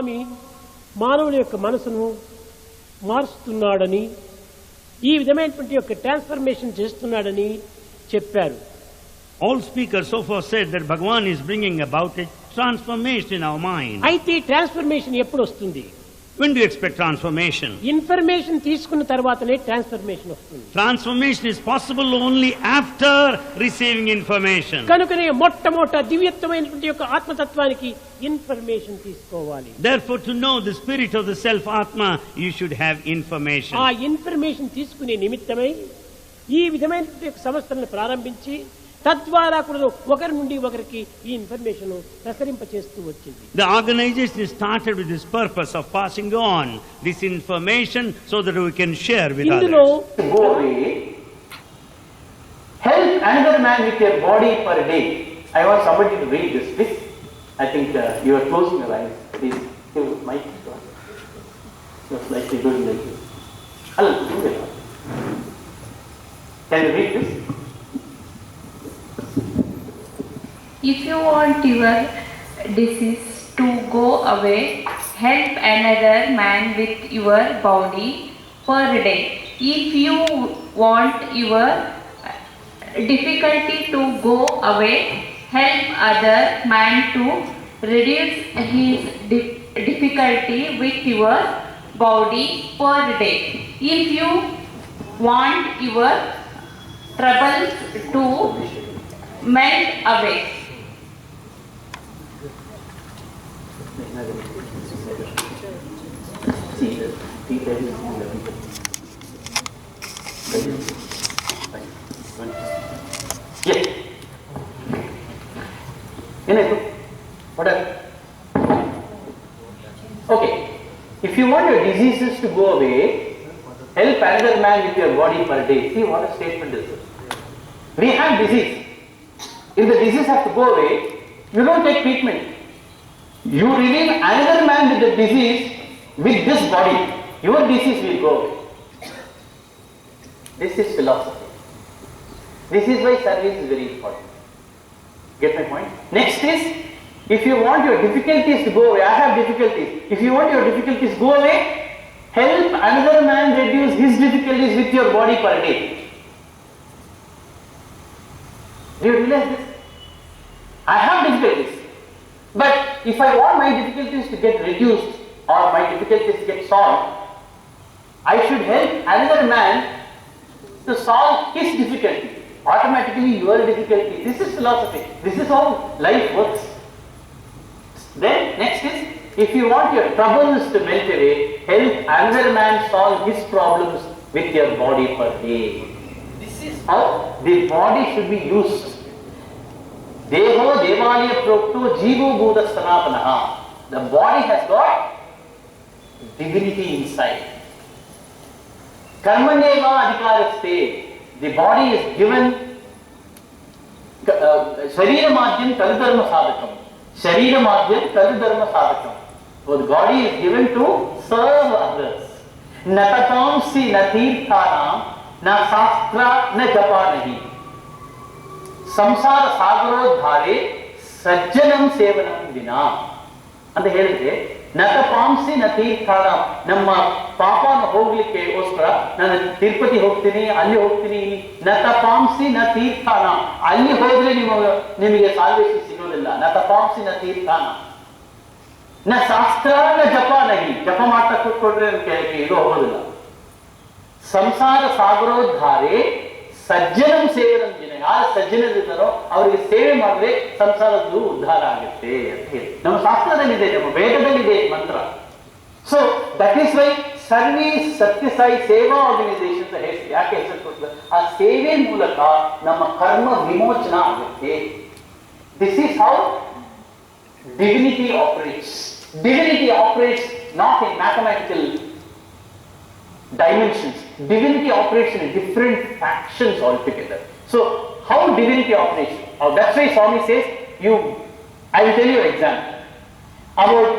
స్వామి మానవుని యొక్క మనసును మారుస్తున్నాడని, ఈ విధమైనటువంటి యొక్క ట్రాన్స్ఫర్మేషన్ చేస్తున్నాడని చెప్పారు. All speakers so far said that Bhagavan is bringing about a transformation in our mind. అయితే ట్రాన్స్ఫర్మేషన్ ఎప్పుడు వస్తుంది? When do you expect transformation? Information తీసుకున్న తర్వాతనే ట్రాన్స్ఫర్మేషన్ వస్తుంది. Transformation is possible only after receiving information. కనుకనే మొట్టమొదట దివ్యత్వమైనటువంటి యొక్క ఆత్మతత్వానికి ఇన్ఫర్మేషన్ తీసుకోవాలి. Therefore, to know the spirit of the self Atma, you should have information. ఆ ఇన్ఫర్మేషన్ తీసుకునే నిమిత్తమై ఈ విధమైనటువంటి యొక్క సంస్థలను ప్రారంభించి తద్వారా కూడా ఒకరి నుండి ఒకరికి ఈ ఇన్ఫర్మేషన్ ప్రసరింపచేస్తూ వచ్చింది. The organization started with this purpose of passing on this information so that we can share with ఇందులో others. Go away, help another man with your body per day. I want somebody to read this, please. I think you are closing your eyes. Please, give mic. Just like you doing like this. Hello, can you read this? If you want your disease to go away, help another man with your body per day. If you want your difficulty to go away, help other man to reduce his difficulty with your body per day. If you want your troubles to melt away, Yes. Whatever. Okay. If you want your diseases to go away, help another man with your body per day. See what a statement is this. We have disease. If the disease has to go away, you don't take treatment. You relieve another man with the disease with this body. Your disease will go away. This is philosophy. This is why service is very important. Get my point? Next is, if you want your difficulties to go away, I have difficulties. If you want your difficulties to go away, help another man reduce his difficulties with your body per day. Do you realize this? I have difficulties. But if I want my difficulties to get reduced or my difficulties to get solved, I should help another man to solve his difficulty. Automatically your difficulty. This is philosophy. This is how life works. Then next is, if you want your troubles to melt away, help another man solve his problems with your body per day. This is how the body should be used. Deho Devalaya Prokto Jivo Buddha Sanapanaha. The body has got divinity inside. Karmaneva Adhikaraste. The body is given Sharira Madhyam Kaludharma Sadhakam. Sharira Madhyam Kaludharma Sadhakam. So the body is given to serve others. Na tatamsi na tirthanam na shastra na japa nahi. ಸಂಸಾರ ಸಾಗರೋದ್ಧಾರೆ ಸಜ್ಜನಂ ಸೇವನಂ ವಿನಾ ಅಂತ ಹೇಳಿದ್ರೆ ನತಪಾಂಸಿ ನ ತೀರ್ಥಾನ, ನಮ್ಮ ಪಾಪನ ಹೋಗ್ಲಿಕ್ಕೆಗೋಸ್ಕರ ನಾನು ತಿರುಪತಿ ಹೋಗ್ತೀನಿ, ಅಲ್ಲಿ ಹೋಗ್ತೀನಿ. ನತಪಾಂಸಿ ನ ತೀರ್ಥಾನ, ಅಲ್ಲಿ ಹೋದ್ರೆ ನಿಮಗೆ ಸಾಲ್ವೇಷನ್ ಸಿಗೋದಿಲ್ಲ. ನತಪಾಂಸಿ ನ ತೀರ್ಥಾನ ನ ಶಾಸ್ತ್ರ ನ ಜಪ ನಹಿ, ಜಪ ಮಾಡ್ತಾ ಕೂತ್ಕೊಂಡ್ರೆ ಇದು ಹೋಗೋದಿಲ್ಲ. ಸಂಸಾರ ಸಾಗರೋದ್ಧಾರೆ ಸಜ್ಜನಂ ಸೇವನಂ ವಿನಾ, ಯಾರು ಸಜ್ಜನರಿದ್ದಾರೋ ಅವರಿಗೆ ಸೇವೆ ಮಾಡಿದ್ರೆ ಸಂಸಾರದ್ದು ಉದ್ಧಾರ ಆಗುತ್ತೆ ಅಂತ ಹೇಳಿ ನಮ್ಮ ಶಾಸ್ತ್ರದಲ್ಲಿದೆ, ನಮ್ಮ ವೇದದಲ್ಲಿದೆ ಮಂತ್ರ. So that is why service Sathya Sai ಸೇವಾ ಆರ್ಗನೈಸೇಷನ್ ಅಂತ ಹೇಳಿ ಯಾಕೆ ಹೆಸರು ಕೊಡ್ತಾರೆ? ಆ ಸೇವೆ ಮೂಲಕ ನಮ್ಮ ಕರ್ಮ ವಿಮೋಚನ ಆಗುತ್ತೆ. This is how divinity operates. Divinity operates not in mathematical dimensions. Divinity operates in different factions altogether. So, how divinity operates? That's why Swami says, I will tell you an example. About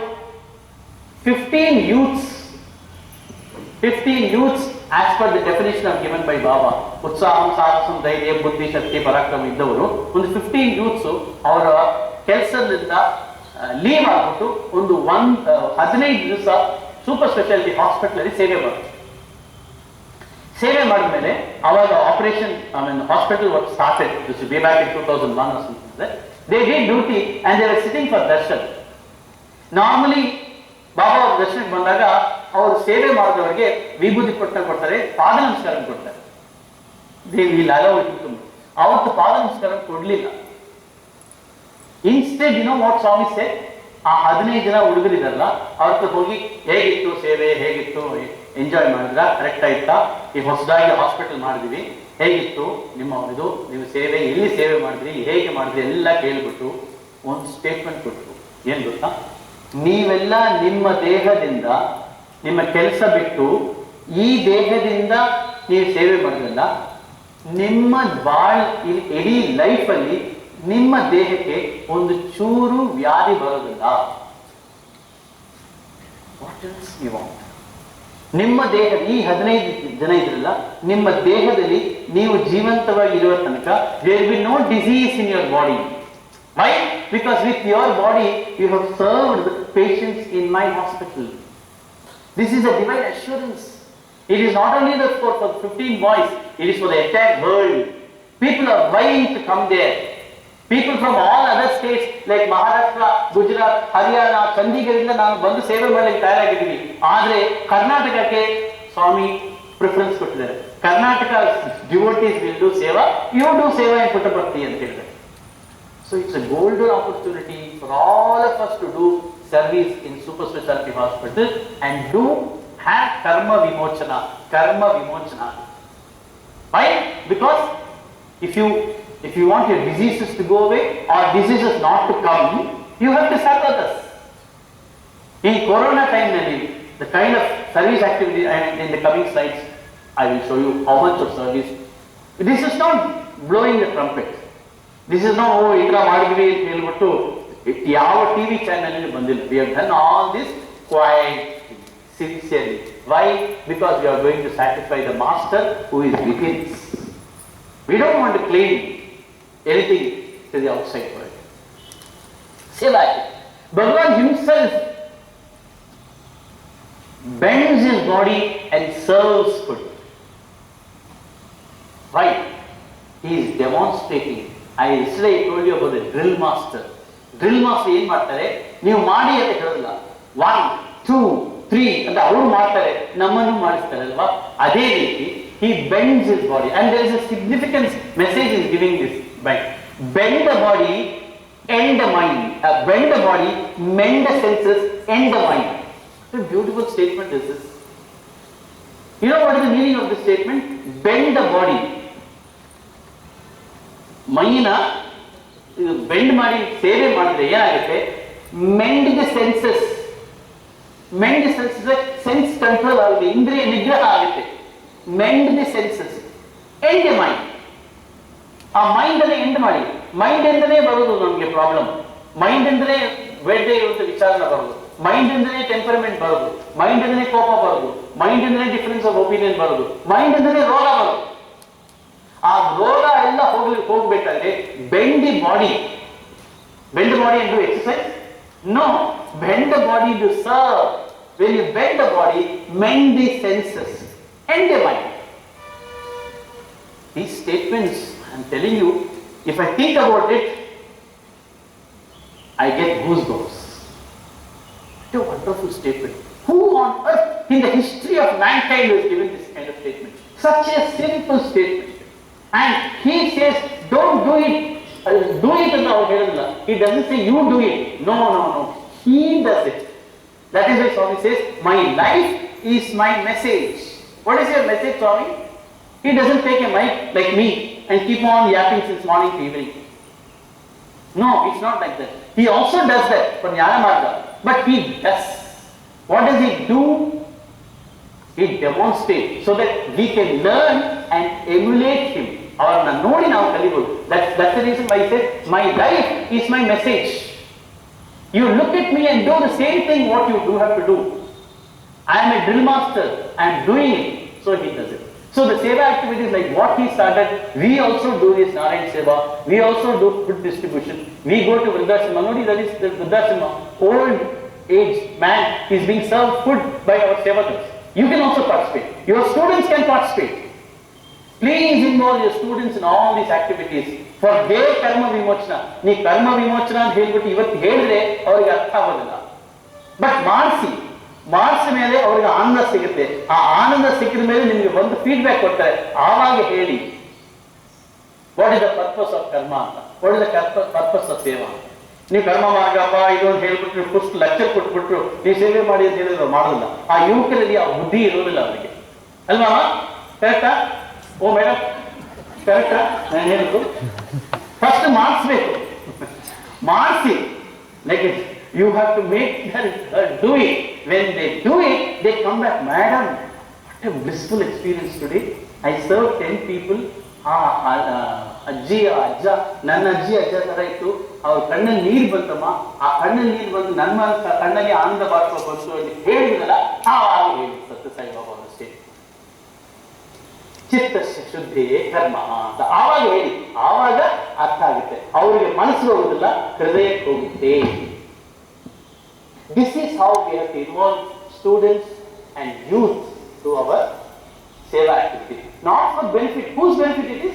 15 youths as per the definition of given by Baba, Utsaham, Sahasam, Dhairya, Buddhi, Shakti, Parakram ಇದ್ದವರು ಒಂದು 15 youths ಅವರ ಕೆಲಸದಿಂದ leave ಆಗ್ಬಿಟ್ಟು ಒಂದು 15 ದಿವಸ super speciality hospital ಅಲ್ಲಿ ಸೇವೆ ಮಾಡಿದ್ಮೇಲೆ ಅವಾಗ operation hospital work started this way back in 2001 or something. They did duty and they were sitting for darshan. Normally ಬಾಬಾ ಅವ್ರ ದರ್ಶನಕ್ಕೆ ಬಂದಾಗ ಅವರು ಸೇವೆ ಮಾಡಿದವರಿಗೆ ವಿಭೂತಿ ಪಟ್ಟಣ ಕೊಡ್ತಾರೆ, ಪಾದ ನಮಸ್ಕಾರ ಕೊಡ್ತಾರೆ. ಅವತ್ತು ಪಾದ ನಮಸ್ಕಾರ ಕೊಡ್ಲಿಲ್ಲ. ಇನ್ಸ್ಟೆಡ್ ವಾಟ್ ಸ್ವಾಮಿ ಸೇ, ಆ 15 ಜನ ಹುಡುಗರಿದಾರಲ್ಲ ಅವ್ರ ಹೋಗಿ ಹೇಗಿತ್ತು ಸೇವೆ, ಹೇಗಿತ್ತು, ಎಂಜಾಯ್ ಮಾಡಿದ್ರ, ಕರೆಕ್ಟ್ ಆಯ್ತಾ, ಈ ಹೊಸದಾಗಿ ಹಾಸ್ಪಿಟಲ್ ಮಾಡಿದ್ವಿ, ಹೇಗಿತ್ತು ನಿಮ್ಮ ಇದು, ನೀವು ಸೇವೆ ಎಲ್ಲಿ ಸೇವೆ ಮಾಡಿದ್ರಿ, ಹೇಗೆ ಮಾಡಿದ್ರಿ ಎಲ್ಲ ಕೇಳ್ಬಿಟ್ಟು ಒಂದು ಸ್ಟೇಟ್ಮೆಂಟ್ ಕೊಟ್ಟರು. ಏನ್ ಗೊತ್ತಾ, ನೀವೆಲ್ಲ ನಿಮ್ಮ ದೇಹದಿಂದ ನಿಮ್ಮ ಕೆಲಸ ಬಿಟ್ಟು ಈ ದೇಹದಿಂದ ನೀವು ಸೇವೆ ಮಾಡಿದ್ರಲ್ಲ, ನಿಮ್ಮ ಇಡೀ ಲೈಫಲ್ಲಿ ನಿಮ್ಮ ದೇಹಕ್ಕೆ ಒಂದು ಚೂರು ವ್ಯಾಧಿ ಬರೋದಿಲ್ಲ. What else you want? ನಿಮ್ಮ ದೇಹ, ಈ 15 ಜನ ಇದ್ರಲ್ಲ, ನಿಮ್ಮ ದೇಹದಲ್ಲಿ ನೀವು ಜೀವಂತವಾಗಿ ಇರುವ ತನಕ there will no disease in your body. Why? Because with your body you have served the patients in my hospital. This is a divine assurance. It is not only for 15 boys, it is for the entire world. People are vying to come there. People from all other states like Maharashtra, Gujarat, Haryana, Chandigarh ಇಂದ ನಾನು ಬಂದು ಸೇವೆ ಮಾಡಲಿಕ್ಕೆ ತಯಾರಾಗಿದ್ದೀವಿ. ಆದರೆ ಕರ್ನಾಟಕಕ್ಕೆ ಸ್ವಾಮಿ preference ಕೊಟ್ಟಿದ್ದಾರೆ. Karnataka devotees will do ಸೇವಾ, you do ಸೇವಾ ಇನ್ ಪುಟ್ಟಪರ್ತಿ ಅಂತ ಹೇಳಿದ್ದಾರೆ. So it's a golden opportunity for all of us to do service in super specialty hospital and do have karma vimochana. Why? Because if you want your diseases to go away or diseases not to come, you have to serve others. In Corona time, the kind of service activity, and in the coming slides I will show you how much of service. This is not blowing the trumpet. This is not idra ಮಾಡಿದ್ವಿ ಅಂತ ಹೇಳ್ಬಿಟ್ಟು ಯಾವ TV channel ಅಲ್ಲಿ ಬಂದಿಲ್ಲ. We have done all this quite sincerely. Why? Because we are going to satisfy the master who is within us. We don't want to claim anything to the outside world. Seva. Bhagavan himself bends his body and serves food. Why? He is demonstrating. Yesterday I told you about the drill master. Drill master ಏನ್ ಮಾಡ್ತಾರೆ, ನೀವು ಮಾಡಿ ಅಂತ ಹೇಳೋದಿಲ್ಲ, 1 2 3 ಅಂತ ಅವರು ಮಾಡ್ತಾರೆ, ನಮ್ಮನ್ನು ಮಾಡಿಸ್ತಾರೆ ಅಲ್ವಾ. ಅದೇ ರೀತಿ he bends his body and there is a significant message is giving this bend. Bend the body, end the mind. Bend the body, mend the senses, end the mind. What a beautiful statement is this. You know what is the meaning of this statement? Bend the body. ಮೈನ bend ಮಾಡಿ ಸೇವೆ ಮಾಡಿದ್ರೆ ಏನಾಗುತ್ತೆ, mend the senses. Mend senses, sense control ಆಗುತ್ತೆ, ಇಂದ್ರಿಯ ನಿಗ್ರಹ ಆಗುತ್ತೆ. Mend the senses, end the mind. ಆ ಮೈಂಡ್ ಅನ್ನು ಎಂಡ್ ಮಾಡಿ. ಮೈಂಡ್ ಎಂದನೇ ಬರೋದು ನಮಗೆ ಪ್ರಾಬ್ಲಮ್. ಮೈಂಡ್ ಎಂದ್ರೆ ಬೇಡದೇ ಇರುವಂತ ವಿಚಾರನ ಬರೋದು, ಮೈಂಡ್ ಎಂದ್ರೆ ಟೆಂಪರಮೆಂಟ್ ಬರೋದು, ಮೈಂಡ್ ಎಂದ್ರೆ ಕೋಪ ಬರೋದು, ಮೈಂಡ್ ಎಂದ್ರೆ ಡಿಫರೆನ್ಸ್ ಆಫ್ ಒಪಿನಿಯನ್ ಬರೋದು, ಮೈಂಡ್ ಎಂದ್ರೆ ರೋಗ ಬರೋದು. ಆ ರೋಗ ಎಲ್ಲ ಹೋಗ್ಬೇಕಾದ್ರೆ bend the body. Bend the body and do exercise? No, bend the body to serve. When you bend the body, mend the senses, end the mind. These statements, I'm telling you, if I think about it, I get goosebumps. What a wonderful statement. Who on earth in the history of mankind has given this kind of statement? Such a simple statement. And he says, don't do it. Do it in the Vedanta. He doesn't say you do it. No. He does it. That is why Swami says, my life is my message. What is your message, Swami? He doesn't take a mic like me and keep on yapping since morning to evening. No, it's not like that. He also does that for Jnana Marga. But he does. What does he do? He demonstrates so that we can learn and emulate him. ಅವ್ರನ್ನ ನೋಡಿ ನಾವು ಕಲಿಬಹುದು. That's the reason why he said, my life is my message. You look at me and do the same thing what you do have to do. I am a drill master. I am doing it. So he does it. So the Seva activities like what he started, we also do this Narayan Seva, we also do food distribution, we go to Vruddhashrama, nobody that is the Vruddhashrama, old age man is being served food by our Sevakas. You can also participate, your students can participate. Please involve your students in all these activities for their karma vimochana. Nee karma vimochana anta helbiಟ್ಟು ಇವತ್ತು ಹೇಳಿದ್ರೆ ಅವರಿಗೆ ಅರ್ಥ ಆಗೋದಿಲ್ಲ. But ಮಾಡಿಸಿ ಮೇಲೆ ಅವರಿಗೆ ಆನಂದ ಸಿಗುತ್ತೆ. ಆ ಆನಂದ ಸಿಕ್ಕಿದ ಮೇಲೆ ನಿಮಗೆ ಒಂದು ಫೀಡ್ಬ್ಯಾಕ್ ಕೊಡ್ತಾರೆ. ಆವಾಗ ಹೇಳಿ what is the purpose of ಕರ್ಮ ಅಂತ, what is the purpose of ಸೇವಾ. ನೀವು ಕರ್ಮ ಮಾರ್ಗಪ್ಪ ಇದು ಅಂತ ಹೇಳ್ಬಿಟ್ಟು ಫಸ್ಟ್ ಲೆಕ್ಚರ್ ಕೊಟ್ಬಿಟ್ರು ನೀವು ಸೇವೆ ಮಾಡಿ ಅಂತ ಹೇಳಿದ್ರು ಮಾಡೋದಿಲ್ಲ. ಆ ಯುವಕರಲ್ಲಿ ಆ ಬುದ್ಧಿ ಇರೋದಿಲ್ಲ ಅವರಿಗೆ, ಅಲ್ವಾ? ಕರೆಕ್ಟಾ? ಓ ಮೇಡಮ್ ಕರೆಕ್ಟಾ ನಾನು ಹೇಳಿದ್ದು? ಫಸ್ಟ್ ಮಾಡಿಸ್ಬೇಕು, ಮಾಡಿಸಿ like it you have to make do it. When they do it they come back, madam what a blissful experience today, I serve 10 people. ಆ ಅಜ್ಜಿ ಅಜ್ಜ ನನ್ನ ಅಜ್ಜಿ ಅಜ್ಜ ತರ ಇತ್ತು, ಅವ್ರ ಕಣ್ಣಲ್ಲಿ ನೀರು ಬಂತಮ್ಮ, ಆ ಕಣ್ಣಲ್ಲಿ ನೀರು ಬಂದು ನನ್ನ ಕಣ್ಣಲ್ಲಿ ಆನಂದ ಬಾಷ್ಪ ಬಂತು ಅಂತ ಹೇಳಿದ್ರಲ್ಲ, ಆವಾಗ ಹೇಳಿ ಸತ್ಯ ಸಾಯಿ ಬಾಬಾ ಅಷ್ಟೇ, ಚಿತ್ತ ಶುದ್ಧಿಯೇ ಕರ್ಮ ಅಂತ ಆವಾಗ ಹೇಳಿ, ಆವಾಗ ಅರ್ಥ ಆಗುತ್ತೆ. ಅವರಿಗೆ ಮನಸ್ಸು ಹೋಗುದಿಲ್ಲ, ಹೃದಯಕ್ಕೆ ಹೋಗುತ್ತೆ. This is how we have to involve students and youth to our seva activity. Not for benefit. Whose benefit it is?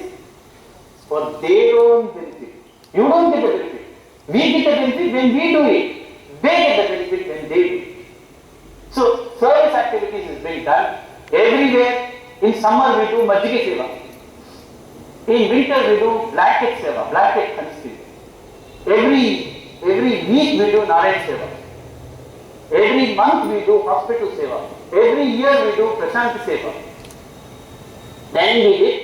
For their own benefit. You don't get the benefit. We get the benefit when we do it. They get the benefit when they do it. So, service activities is being done everywhere. In summer we do Majjige Seva. In winter we do blanket Seva, blanket country. Every week we do Narayan Seva. Every month we do hospital Seva. Every year we do Prashanti Seva. Then we did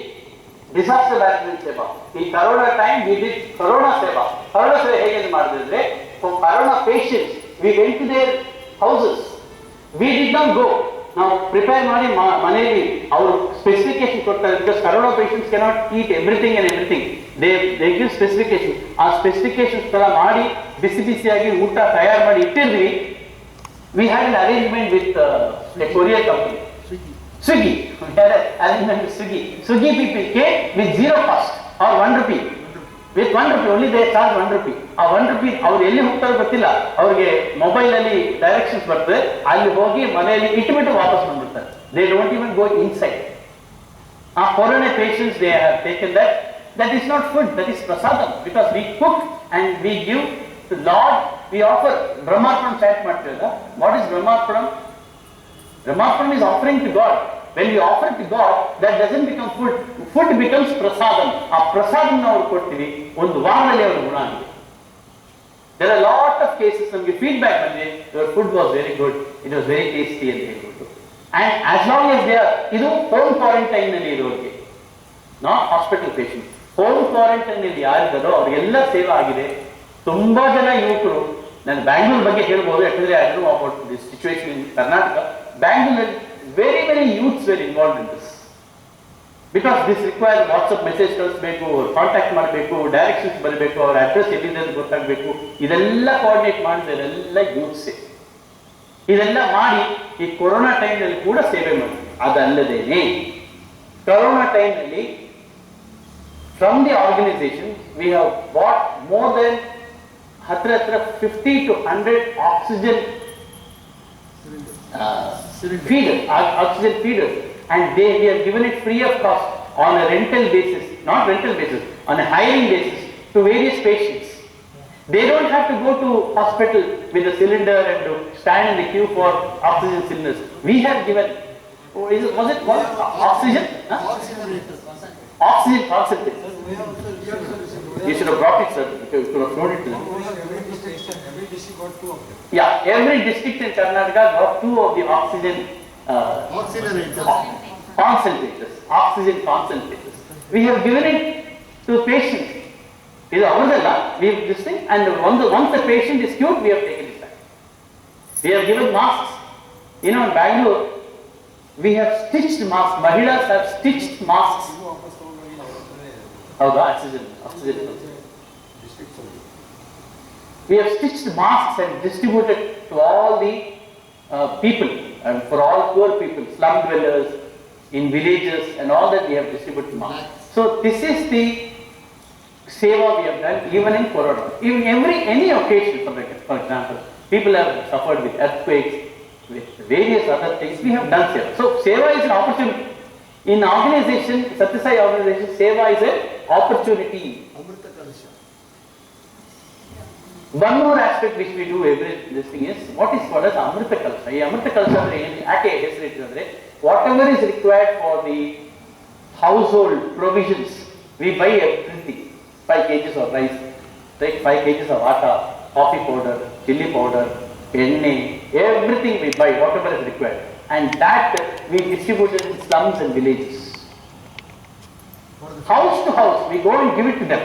disaster management Seva. In Corona time we did Corona Seva. Corona Seva ಹೇಗೆ ಮಾಡಿದ್ರೆ, for Corona patients we went to their houses. We did not go. ನಾವು prepare ಮಾಡಿ ಮನೆಯಲ್ಲಿ ಅವರು specification ಕೊಡ್ತಾರೆ. Because corona patients cannot eat everything and everything, they give specification. ಆ specification ತರ ಮಾಡಿ ಬಿಸಿ ಬಿಸಿಯಾಗಿ ಊಟ ತಯಾರು ಮಾಡಿ ಇಟ್ಟಿರ್ವಿ. We had an arrangement with a courier company, Swiggy. We had an arrangement with Swiggy. Swiggy people came with 0 cost or 1 rupee. With 1 rupee only they charge 1 rupee. ಆ 1 rupee ಅವ್ರು ಎಲ್ಲಿ ಹೋಗ್ತಾರೋ ಗೊತ್ತಿಲ್ಲ, ಅವ್ರಿಗೆ ಮೊಬೈಲ್ ಅಲ್ಲಿ ಡೈರೆಕ್ಷನ್ಸ್ ಬರ್ತದೆ, ಅಲ್ಲಿ ಹೋಗಿ ಮನೆಯಲ್ಲಿ ಇಟ್ಬಿಟ್ಟು ವಾಪಸ್ ಬಂದ್ಬಿಡ್ತಾರೆ. They don't even go inside. ಆ corona patients they have taken that is not food, that is prasadam. Because we cook and we give to lord. We offer brahmarpanam chant ಮಾಡ್ತೀವಲ್ಲ. What is brahmarpanam? Brahmarpanam is offering to God. When we offer to God, that doesn't become food. Food becomes prasadam. ಆ prasadam ನಾವು ಕೊಡ್ತೀವಿ, ಒಂದು ವಾರದಲ್ಲಿ ಅವರ ಗುಣ ಆಗಿದೆ. There are a lot of cases ನಮಗೆ ಫೀಡ್ಬ್ಯಾಕ್ ಬಂದಿದೆ, your food was very good, it was very tasty ಅಂತ ಹೇಳ್ಬಿಟ್ಟು. And as long as they are, ಇದು ಹೋಮ್ ಕ್ವಾರಂಟೈನ್ ನಲ್ಲಿ ಇರೋರಿಗೆ, not hospital patient. Home quarantine ನಲ್ಲಿ ಯಾರಿದ್ದಾರೋ ಅವ್ರಿಗೆಲ್ಲ ಸೇವೆ ಆಗಿದೆ. ತುಂಬಾ ಜನ ಯುವಕರು, ನಾನು ಬ್ಯಾಂಗ್ಳೂರ್ ಬಗ್ಗೆ ಹೇಳ್ಬೋದು, ಯಾಕಂದ್ರೆ I don't know about this situation in Karnataka. Bangalore, very youths were involved in this. Because this requires WhatsApp message ಕಳಿಸಬೇಕು, ಕಾಂಟ್ಯಾಕ್ಟ್ ಮಾಡಬೇಕು, ಡೈರೆಕ್ಷನ್ಸ್ ಬರಬೇಕು, ಅವ್ರ ಅಡ್ರೆಸ್ ಎಲ್ಲಿದೆ ಅಂತ ಗೊತ್ತಾಗಬೇಕು. ಇದೆಲ್ಲ ಕೋಆರ್ಡಿನೇಟ್ ಮಾಡಿದೆಲ್ಲ ಯೂತ್ಸೇ. ಇದೆಲ್ಲ ಮಾಡಿ ಈ ಕೊರೋನಾ ಟೈಮ್ನಲ್ಲಿ ಕೂಡ ಸೇವೆ ಮಾಡಿ. ಅದಲ್ಲದೇನೆ ಕೊರೋನಾ ಟೈಮ್ನಲ್ಲಿ from the organisation we have bought more than ಹತ್ರ 50 to 100 oxygen oxygen feeders, and we have given it free of cost on a rental basis, not rental basis, on a hiring basis to various patients. They don't have to go to hospital with a cylinder and to stand in the queue for oxygen cylinders. We have given, was it called oxygen? Oxygen concentrators. You should have brought it, sir, because you could have flown it to them. Every district got 2 of them. Yeah, every district in Karnataka got 2 of the oxygen concentrators. Oxygen concentrators. We have given it to patients. We have this thing, and once the patient is cured, we have taken it back. We have given masks. You know, in Bangalore, we have stitched masks. Mahilas have stitched masks. Oxygen. We have stitched masks and distributed to all the people, and for all poor people, slum dwellers, in villages and all that we have distributed masks. So this is the seva we have done even in Corona. Even any occasion, for example, people have suffered with earthquakes, with various other things, we have done seva. So seva is an opportunity. In organization, Sathya Sai organization, seva is an opportunity. One more aspect which we do this thing is what is called as Amrita Kalsa. Amrita Kalsa, whatever is required for the household provisions, we buy everything. 5 kgs of rice, take 5 kgs of atta, coffee powder, chili powder, enne, everything we buy, whatever is required. And that we distribute it in slums and villages. House to house, we go and give it to them.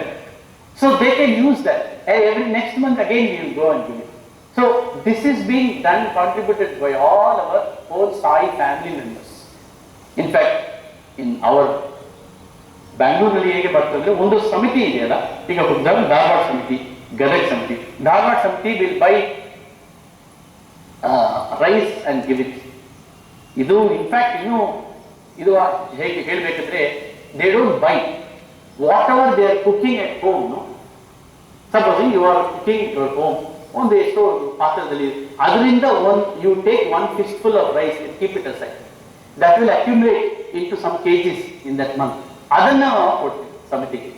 So they can use that. Every next month again we will go and give it. So this is being done, contributed by all our whole Sai family members. In fact, in our Bangalore ಹೇಗೆ ಬರ್ತದೆ ಒಂದು ಸಮಿತಿ ಇದೆಯಲ್ಲ, ಈಗ for example Dharwad ಸಮಿತಿ, ಗದಗ ಸಮಿತಿ. ಧಾರವಾಡ ಸಮಿತಿ will buy rice and give it. ಇದು in fact ಇದು ಹೇಗೆ ಹೇಳಬೇಕಂದ್ರೆ they don't buy whatever they are cooking at home. No? Supposing you are cooking your home, ಒಂದು ಎಷ್ಟೋ ಪಾತ್ರದಲ್ಲಿ ಅದರಿಂದ you take one fistful of rice and keep it aside. That will accumulate into some kgs in that month. ಅದನ್ನ ಕೊಡ್ತೀವಿ ಸಮಿತಿಗೆ.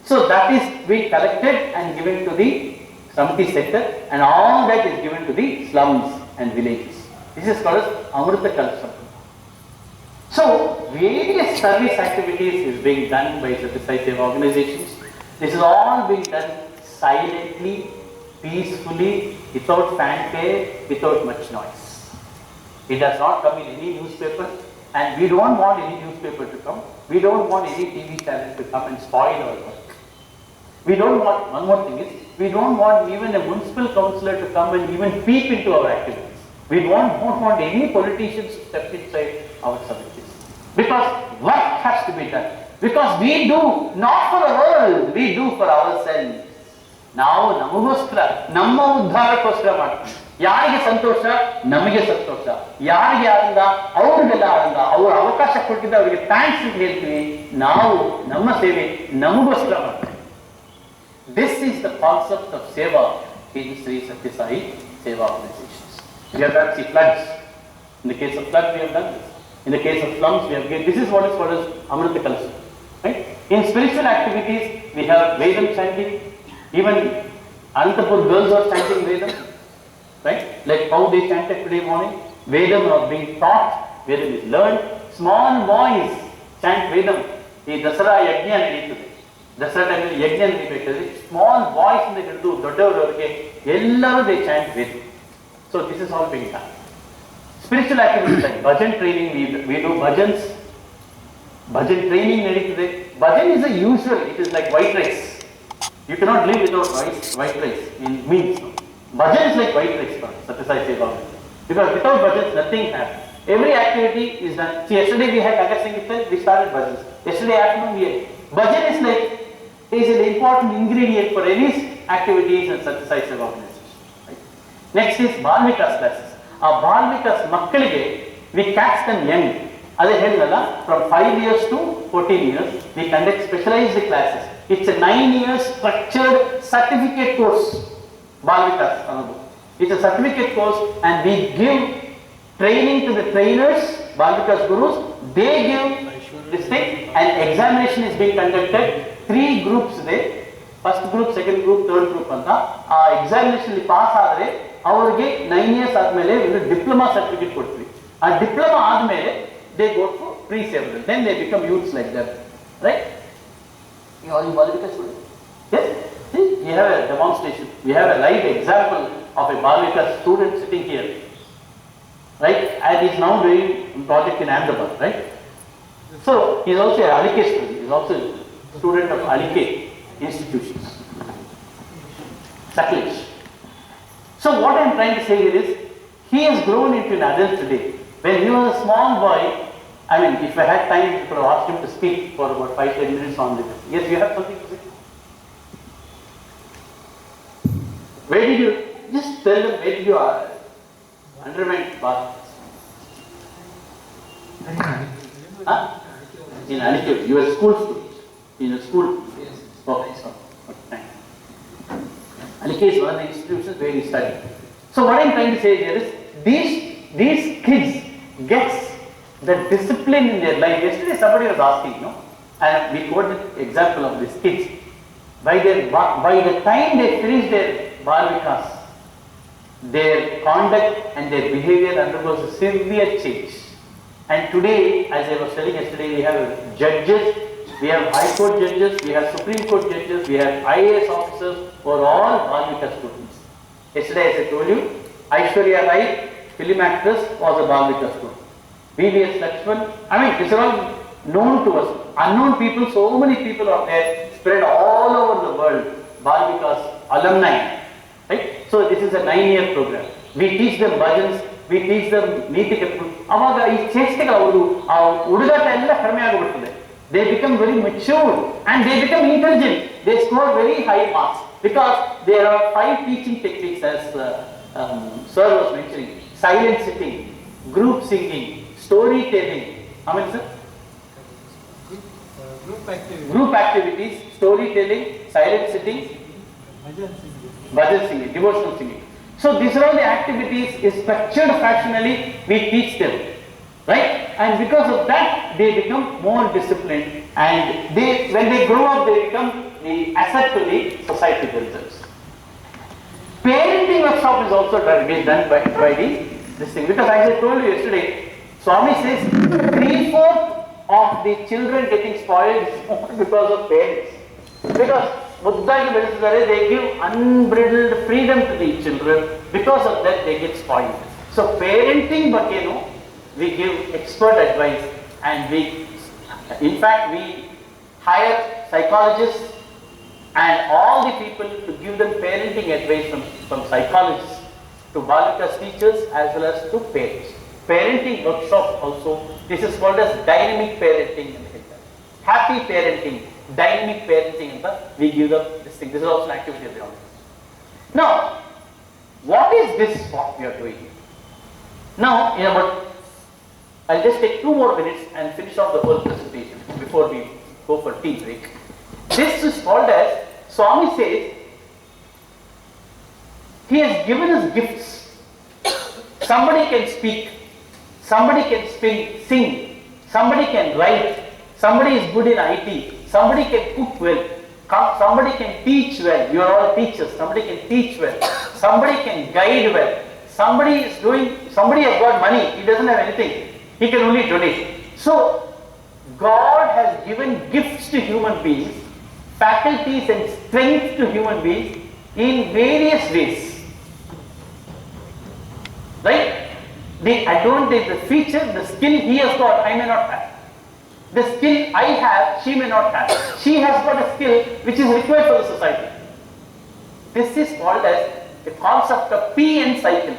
So that is being collected and given to the Samiti sector, and all that is given to the slums and villages. This is called as Amrita Kalsam. So various service activities is being done by Sathya Sai Seva organizations. This is all being done silently, peacefully, without fanfare, without much noise. It does not come in any newspaper, and we don't want any newspaper to come. We don't want any TV channel to come and spoil our work. We don't want, one more thing is, we don't want even a municipal councillor to come and even peep into our activities. We don't want any politicians to step inside our services. Because work has to be done. Because we do not for the world, we do for ourselves. ನಾವು ನಮಗೋಸ್ಕರ, ನಮ್ಮ ಉದ್ಧಾರಕ್ಕೋಸ್ಕರ ಮಾಡ್ತೀವಿ. ಯಾರಿಗೆ ಸಂತೋಷ, ನಮಗೆ ಸಂತೋಷ. ಯಾರಿಗೆ ಆನಂದ, ಅವ್ರಿಗೆಲ್ಲ ಆನಂದ. ಅವರು ಅವಕಾಶ ಕೊಟ್ಟಿದ್ದ ಅವರಿಗೆ ಥ್ಯಾಂಕ್ಸ್ ಅಂತ ಹೇಳ್ತೀವಿ. ನಾವು ನಮ್ಮ ಸೇವೆ ನಮಗೋಸ್ಕರ ಮಾಡ್ತೀವಿ. This is the concept of seva in Sri Sathya Sai Seva organizations. We have done floods. In the case of floods, we have done this. In the case of slums, we have given. This is what is called as Amrita Kalsa. Right? In spiritual activities, we have Vedam chanting. Even Anantapur girls are chanting Vedam. Right? Like how they chanted today morning. Vedam are being taught. Vedam is learned. Small boys chant Vedam. The Dasara Yajna ನಡೆಯುತ್ತದೆ. ದಸರಾ ಟೈಮಲ್ಲಿ ಯಜ್ಞ ನಡೀಬೇಕಾದ್ರೆ small boys ಇಂದ ಹಿಡಿದು ದೊಡ್ಡವರವರೆಗೆ ಎಲ್ಲರೂ they chant Veda. So this is all being done. Spiritual activities like bhajan training, we do bhajans. Bhajan training ನಡೀತದೆ. Bhajan is a usual, it is like white rice. You cannot live without white rice in means. Bhajan is like white rice for Sathya Sai Seva. Because without bhajans, nothing happens. Every activity is done. See, yesterday we had Nagar Sangeet, we started bhajans. Yesterday afternoon we had. Bhajan is like, is an important ingredient for any activities in Sathya Sai Seva organization. Right? Next is Bal Vikas classes. Our Bal Vikas makkalige, we catch them young. Ade helnalla, from 5 years to 14 years, we conduct specialized classes. It's a 9 years structured certificate course. Bal Vikas, it's a certificate course, and we give training to the trainers, Bal Vikas gurus. They give this thing, and examination is being conducted. 3 groups there, first group, second group, third group anta. Examination li pass ಆದರೆ ಅವರಿಗೆ 9 years ಆದ್ಮೇಲೆ ಒಂದು diploma certificate ಕೊಡ್ತೀವಿ. ಆ diploma ಆದ್ಮೇಲೆ they go to pre-seminary, then they become youths like that, right? You all Bal Vikas students? Yes. See, we have a demonstration. We have a live example of a Bal Vikas student sitting here, right? And he is now doing a project in Ahmedabad, right? So he is also a Alike student. He is also a student of Alike institutions. Saklesh. So what I am trying to say here is, he has grown into an adult today. When he was a small boy, I mean, if I had time, I could have asked him to speak for about 5-10 minutes on this. Yes, you have something to say? Where did you, just tell them where did you underwent bath? Huh? In Anikyo, you are school student. In a school. Yes. Okay, so fine. Anikyo is one of the institutions where you study. So what I am trying to say here is these kids gets the discipline in their life. Yesterday somebody was asking, and we quoted example of these kids. By the time they finish their Bal-Vikas, their conduct and their behavior undergoes a severe change. And today, as I was telling yesterday, we have judges, we have High Court judges, we have Supreme Court judges, we have IAS officers who are all Bal-Vika students. Yesterday, as I told you, Aishwarya Rai, film actress, was a Bal-Vika student. VVS Lakshman, these are all known to us. Unknown people, so many people are there, spread all over the world, Bal-Vika's alumni. Right? So this is a 9-year program. We teach them bhajans, we teach them Niti Kappu. They become very mature and they become intelligent. They score very high marks because there are 5 teaching techniques, as Sir was mentioning: silent sitting, group singing, storytelling. How many, sir? Group activities, storytelling, silent sitting, bhajan singing, devotional singing. So these are all the activities in structured fashionally we teach them, right? And because of that they become more disciplined, and when they grow up they become the asset to the society themselves. Parenting workshop is also done by this thing, because as I told you yesterday, Swami says 3/4 of the children getting spoiled is not because of parents. Because they give unbridled freedom to the children. Because of that they get spoiled. So parenting, we give expert advice, and in fact we hire psychologists and all the people to give them parenting advice from psychologists to Bal-Vika's teachers as well as to parents. Parenting workshop also, this is called as dynamic parenting. Happy parenting, dynamic parenting, we give them this thing. This is also an activity around. Now, what is this what we are doing? Now, I'll just take 2 more minutes and finish off the whole presentation before we go for tea break. This is called as, Swami says, he has given us gifts. Somebody can speak, somebody can sing, somebody can write, somebody is good in IT, somebody can cook well, somebody can teach well. You are all teachers. Somebody can teach well, somebody can guide well, somebody has got money, he doesn't have anything, he can only donate. So God has given gifts to human beings, faculties and strength to human beings in various ways. Right? The advantage, the feature, the skill he has got, I may not have. The skill I have, she may not have. She has got a skill which is required for the society. This is called as the concept of P and cycle.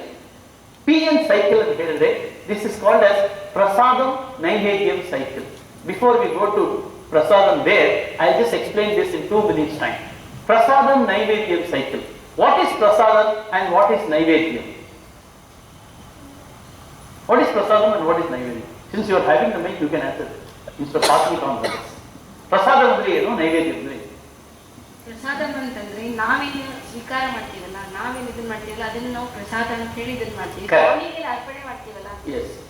P and cycle in here, this is called as Prasadam Naivedyam cycle. Before we go to Prasadam there, I'll just explain this in 2 minutes time. Prasadam Naivedyam cycle. What is Prasadam and what is Naivedyam? What is Prasadam and what is Naivedyam? Since you are having the mic, you can answer instead of passing it on to others. Prasadam andre ಏನು, ನೈವೇದ್ಯ ಅಂದ್ರೆ ಏನು? ಪ್ರಸಾದಂ ಅಂತಂದ್ರೆ ನಾವೇನು ಸ್ವೀಕಾರ ಮಾಡ್ತೀವಲ್ಲ, ನಾವೇನು ಇದನ್ನ ಮಾಡ್ತೀವಲ್ಲ, ಅದನ್ನ ನಾವು ಪ್ರಸಾದ ಅಂತ ಹೇಳಿ ಇದನ್ನ ಮಾಡ್ತೀವಿ. ಸ್ವಾಮಿಗೆ ಅರ್ಪಣೆ ಮಾಡ್ತೀವಲ್ಲ,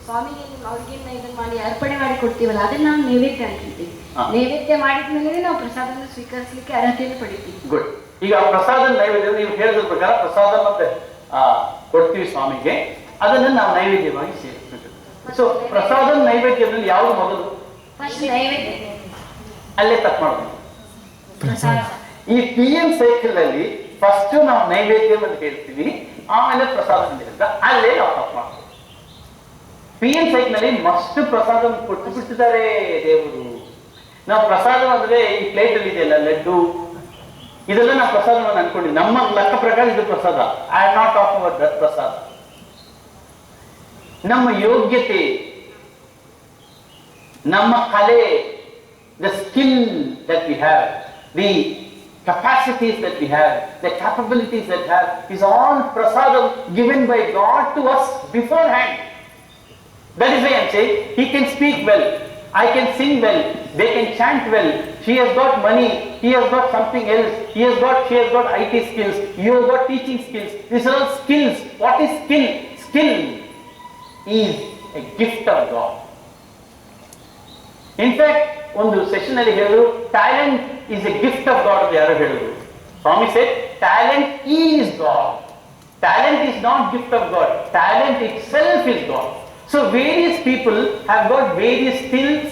ಸ್ವಾಮಿಗೆ ಅವ್ರಿಗೆ ಇದನ್ನ ಮಾಡಿ ಅರ್ಪಣೆ ಮಾಡಿ ಕೊಡ್ತೀವಲ್ಲ, ಅದನ್ನ ನಾವು ನೈವೇದ್ಯ ಅಂತೀವಿ. ನೈವೇದ್ಯ ಮಾಡಿದ್ಮೇಲೆ ನಾವು ಪ್ರಸಾದನ ಸ್ವೀಕರಿಸಲಿಕ್ಕೆ ಅರ್ಹತೆಯನ್ನು ಪಡಿತೀವಿ. ಗುಡ್. ಈಗ ಪ್ರಸಾದ ನೈವೇದ್ಯ ನೀವು ಹೇಳಿದ ಪ್ರಕಾರ ಪ್ರಸಾದ ಮತ್ತೆ ಕೊಡ್ತೀವಿ ಸ್ವಾಮಿಗೆ, ಅದನ್ನ ನಾವು ನೈವೇದ್ಯವಾಗಿ ಸೇರಿಸ್ಬೇಕು. ಸೊ ಪ್ರಸಾದ ನೈವೇದ್ಯದಲ್ಲಿ ಯಾವುದು ಮೊದಲು? ಫಸ್ಟ್ ನೈವೇದ್ಯ. ಅಲ್ಲೇ ತಪ್ಪು ಮಾಡೋದು. ಈ ಪಿ ಎನ್ ಸೈಕಲ್ ಅಲ್ಲಿ ಫಸ್ಟ್ ನಾವು ನೈವೇದ್ಯ ಅಂತ ಹೇಳ್ತೀವಿ, ಆಮೇಲೆ ಪ್ರಸಾದ ಅಂತ ಅಲ್ಲೇ ನಾವು ತಪ್ಪು ಮಾಡ್ತೀವಿ. ಪಿ ಎನ್ ಸೈಕಲ್ ನಲ್ಲಿ ಮಸ್ಟ್ ಪ್ರಸಾದ ಕೊಟ್ಟು ಬಿಟ್ಟಿದ್ದಾರೆ ದೇವರು. ನಾವು ಪ್ರಸಾದ ಅಂದ್ರೆ ಈ ಪ್ಲೇಟ್ ಅಲ್ಲಿ ಇದೆಯಲ್ಲ ಲಡ್ಡು, ಇದೆಲ್ಲ ನಾವು ಪ್ರಸಾದವನ್ನು ಅನ್ಕೊಂಡಿದ್ವಿ. ನಮ್ಮ ಲೆಕ್ಕ ಪ್ರಕಾರ ಇದು ಪ್ರಸಾದ. I am not talking about that ಪ್ರಸಾದ. ನಮ್ಮ ಯೋಗ್ಯತೆ, ನಮ್ಮ ಕಲೆ, the skill that we have, the capacities that we have, the capabilities that we have, is all prasadam given by God to us beforehand. That is why I am saying he can speak well, I can sing well, they can chant well, she has got money, he has got something else, she has got IT skills, you have got teaching skills. These are all skills. What is skill? Skill is a gift of God. In fact, ಒಂದು session ಅಲ್ಲಿ ಹೇಳಿದ್ರು, talent is a gift of God ಅಂತ ಯಾರು ಹೇಳಿದ್ರು. Swami said, talent is God. Talent is not gift of God. Talent itself is God. So various people have got various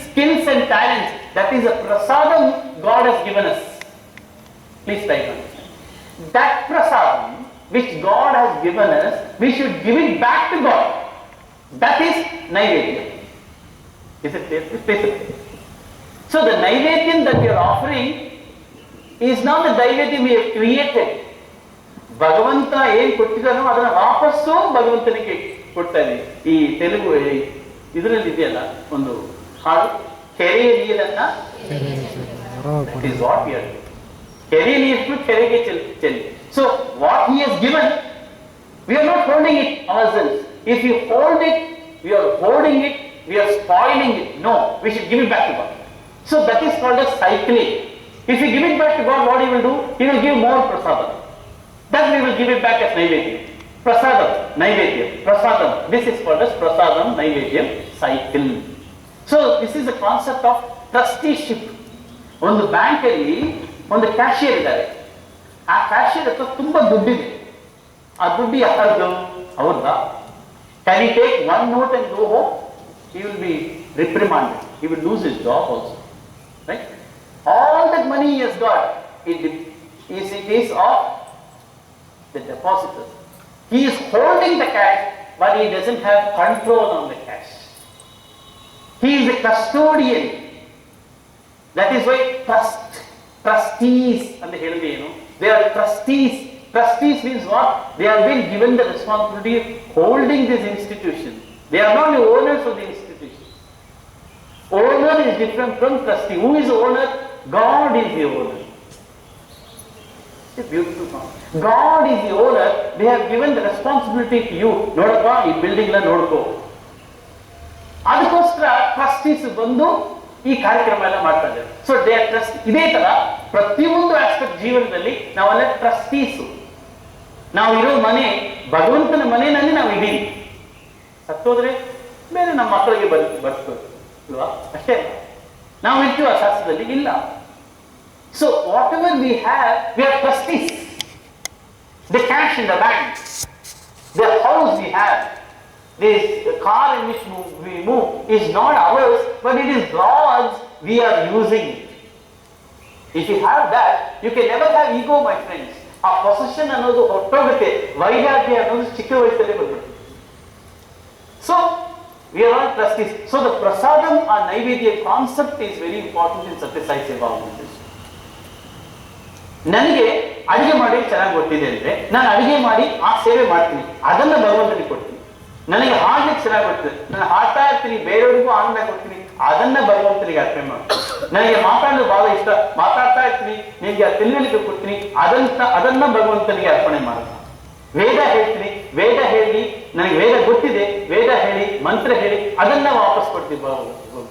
skills and talents. That is a prasadam God has given us. Please try to understand. That prasadam which God has given us, we should give it back to God. That is naivedya. Is it clear? So the naivedyam that we are offering is not the naivedyam we have created. ಭಗವಂತ ಏನ್ ಕೊಟ್ಟಿದ್ದಾನೋ ಅದನ್ನ ವಾಪಸ್ಸು ಭಗವಂತನಿಗೆ ಕೊಡ್ತಾ ಇದ್ದೀವಿ. ಈ ತೆಲುಗು ಇದರಲ್ಲಿ ಇದೆಯಲ್ಲ ಒಂದು ಹಾಡು, ಕೆರೆಯ ನೀರನ್ನ, it is what we are, ಕೆರೆಯ ನೀರು ಕೆರೆಗೆ ಚೆಲ್ಲಿ. So what he has given, we are not holding it ourselves. If you hold it, we are holding it, we are spoiling it. No, we should give it back to God. So that is called as cycling. If you give it back to God, what he will do? He will give more prasadam. Then we will give it back as naivedyam. Prasadam, naivedyam, prasadam. This is called as prasadam, naivedyam, cycle. So this is the concept of trusteeship. ಒಂದು bank ಅಲ್ಲಿ ಒಂದು cashier ಇದ್ದಾರೆ. ಆ cashier ಹತ್ರ ತುಂಬಾ ದುಡ್ಡಿದೆ. ಆ ದುಡ್ಡು ಯಾರ್ದು? ಅವ್ರದ್ದ? Can he take one note and go home? He will be reprimanded. He will lose his job also. Right? All that money he has got, it is of the depositor. He is holding the cash, but he doesn't have control on the cash. He is a custodian. That is why trustees and the healthy, they are trustees. Trustees means what? They have been given the responsibility of holding this institution. They are not the owners of the institution. Owner is different from trustee. Who is the owner? God is the owner. It's a beautiful concept. God is the owner. They have given the responsibility to you. Nodappa, ee building la nodko. ಅದಕ್ಕೋಸ್ಕರ trustees ಬಂದು ಈ ಕಾರ್ಯಕ್ರಮ ಎಲ್ಲ ಮಾಡ್ತಾ ಇದ್ದಾರೆ. So they are trust. ಇದೇ ತರ ಪ್ರತಿಯೊಂದು ಆಸ್ಪೆಕ್ಟ್ ಜೀವನದಲ್ಲಿ ನಾವೆಲ್ಲ ಟ್ರಸ್ಟೀಸು. ನಾವು ಇರೋ ಮನೆ ಭಗವಂತನ ಮನೆಯಲ್ಲಿ ನಾವು ಇದ್ದೀವಿ. ಸತ್ತೋದ್ರೆ ಬೇರೆ ನಮ್ಮ ಮಕ್ಕಳಿಗೆ ಬರ್ತೀವಿ ಅಲ್ವಾ? ಅಷ್ಟೇ ನಾವು ಇರ್ತೀವಿ ಆ ಶಾಸ್ತ್ರದಲ್ಲಿ ಇಲ್ಲ. So whatever we have, we are trustees. The cash in the bank, the house we have, this car in which we move is not ours, but it is God's. We are using it. If you have that, you can never have ego, my friends. A possession ಅನ್ನೋದು ಹೊರಟೋಗುತ್ತೆ, ವೈರಾಗ್ಯ ಅನ್ನೋದು ಚಿಕ್ಕ ವಯಸ್ಸಲ್ಲೇ ಬಂದ್ಬಿಡುತ್ತೆ. So we are all trustees. So the prasadam or naivedya concept is very important in Sathya Sai Seva organization. ನನಗೆ ಅಡಿಗೆ ಮಾಡಿ ಚೆನ್ನಾಗಿ ಗೊತ್ತಿದೆ ಅಂದ್ರೆ ನಾನು ಅಡಿಗೆ ಮಾಡಿ ಆ ಸೇವೆ ಮಾಡ್ತೀನಿ, ಅದನ್ನ ಭಗವಂತನಿಗೆ ಕೊಡ್ತೀನಿ. ನನಗೆ ಹಾಡ್ಲಿಕ್ಕೆ ಚೆನ್ನಾಗಿ ಗೊತ್ತಿದೆ, ನಾನು ಹಾಡ್ತಾ ಇರ್ತೀನಿ, ಬೇರೆಯವ್ರಿಗೂ ಆನಂದ ಕೊಡ್ತೀನಿ, ಅದನ್ನ ಭಗವಂತನಿಗೆ ಅರ್ಪಣೆ ಮಾಡ್ತೀನಿ. ನನಗೆ ಮಾತಾಡೋದು ಬಹಳ ಇಷ್ಟ, ಮಾತಾಡ್ತಾ ಇರ್ತೀನಿ, ನಿಮಗೆ ಆ ತಿಳುವಳಿಕೆ ಕೊಡ್ತೀನಿ, ಅದನ್ನ ಭಗವಂತನಿಗೆ ಅರ್ಪಣೆ ಮಾಡ್ತೀನಿ. ವೇದ ಹೇಳ್ತೀನಿ, ವೇದ ಹೇಳಿ, ನನಗೆ ವೇದ ಗೊತ್ತಿದೆ, ವೇದ ಹೇಳಿ, ಮಂತ್ರ ಹೇಳಿ, ಅದನ್ನ ವಾಪಸ್ ಕೊಡ್ತೀನಿ ಭಗವಂತ.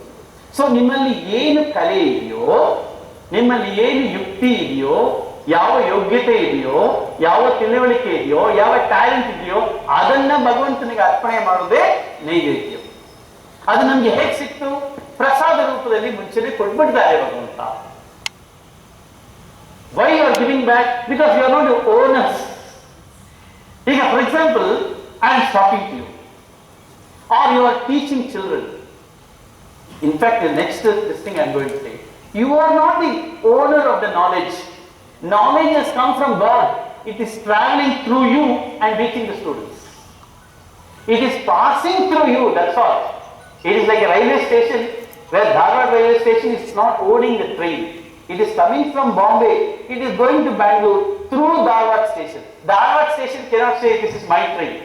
ಸೊ ನಿಮ್ಮಲ್ಲಿ ಏನು ಕಲೆ ಇದೆಯೋ, ನಿಮ್ಮಲ್ಲಿ ಏನು ಯುಕ್ತಿ ಇದೆಯೋ, ಯಾವ ಯೋಗ್ಯತೆ ಇದೆಯೋ, ಯಾವ ತಿಳುವಳಿಕೆ ಇದೆಯೋ, ಯಾವ ಟ್ಯಾಲೆಂಟ್ ಇದೆಯೋ, ಅದನ್ನ ಭಗವಂತನಿಗೆ ಅರ್ಪಣೆ ಮಾಡೋದೇ ನೈವೇದ್ಯ. ಅದು ನಮ್ಗೆ ಹೇಗೆ ಸಿಕ್ತು? ಪ್ರಸಾದ ರೂಪದಲ್ಲಿ ಮುಂಚೆನೆ ಕೊಟ್ಬಿಡ್ತಾರೆ ಭಗವಂತ. Why you are giving back? Because you are not your owners. ಈಗ for example, I am talking to you, are you are teaching children. In fact the next this thing I am going to say, you are not the owner of the knowledge. Knowledge has come from God. It is traveling through you and reaching the students. It is passing through you, that's all. It is like a railway station where Dharwad railway station is not owning the train. It is coming from Bombay. It is going to Bangalore through Dharwad station. Dharwad station cannot say this is my train.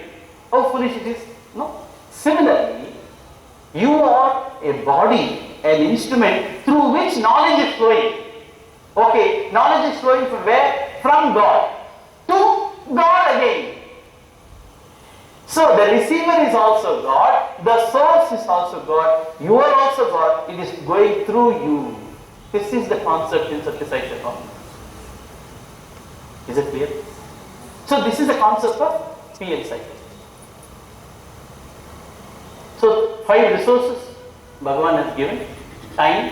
How foolish it is. No. Similarly, you are a body, an instrument through which knowledge is flowing. Okay, knowledge is flowing from where? From God to God again. So the receiver is also God, the source is also God, you are also God, it is going through you. This is the concept in Sathya Sai Seva. Is it clear? So this is the concept of PL cycle. So 5 resources Bhagavan has given: time,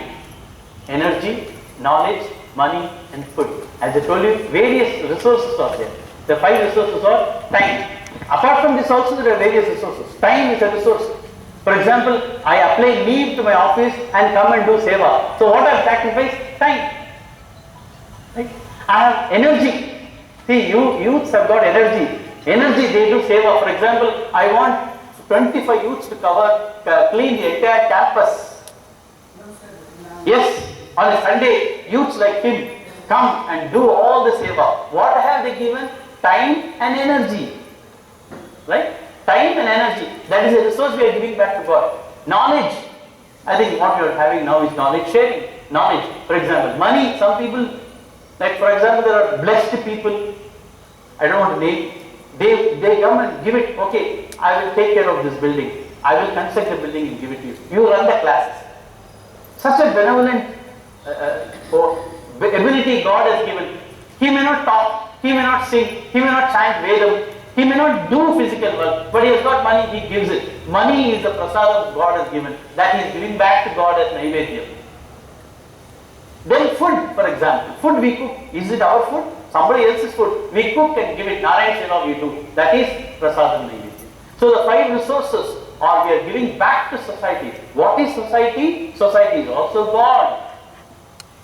energy, knowledge, money and food. As I told you, various resources are there. The 5 resources are time. Apart from this also there are various resources. Time is a resource. For example, I apply leave to my office and come and do seva. So what I have sacrificed? Time. Right? I have energy. See, youths have got energy. Energy, they do seva. For example, I want 25 youths to clean the entire campus. Yes, on a Sunday, youths like him come and do all the seva. What have they given? Time and energy. Right? Time and energy. That is a resource we are giving back to God. Knowledge. I think what you are having now is knowledge sharing. Knowledge. For example, money. Some people, like for example, there are blessed people. I don't want to name. They come and give it. Okay, I will take care of this building. I will construct the building and give it to you. You run the classes. Such a benevolent ability God has given. He may not talk. He may not sing. He may not chant Vedam. He may not do physical work, but he has got money, he gives it. Money is the prasadam God has given, that he is giving back to God as Naivedya. Then food, for example. Food we cook. Is it our food? Somebody else's food. We cook and give it. Narayan Seva we do. That is prasadam Naivedya. So the 5 resources are we are giving back to society. What is society? Society is also God.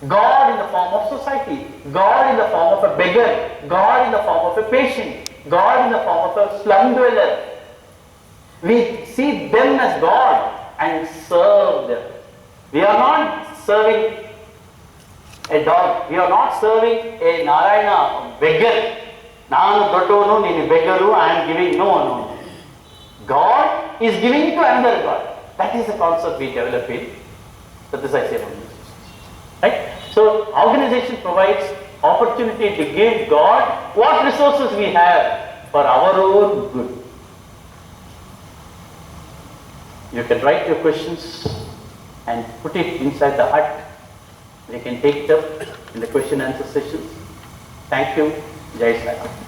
God in the form of society. God in the form of a beggar. God in the form of a patient. God in the form of a slum dweller. We see them as God and serve them. We are not serving a dog. We are not serving a Narayana, a beggar. Nanu dottonu, nenu beggaru, I am giving. No. God is giving to another God. That is the concept we develop in Sathya Sai Seva. Right? So organization provides opportunity to give God what resources we have for our own good. You can write your questions and put it inside the hut. We can take it up in the question and answer sessions. Thank you. Jai Sai Ram.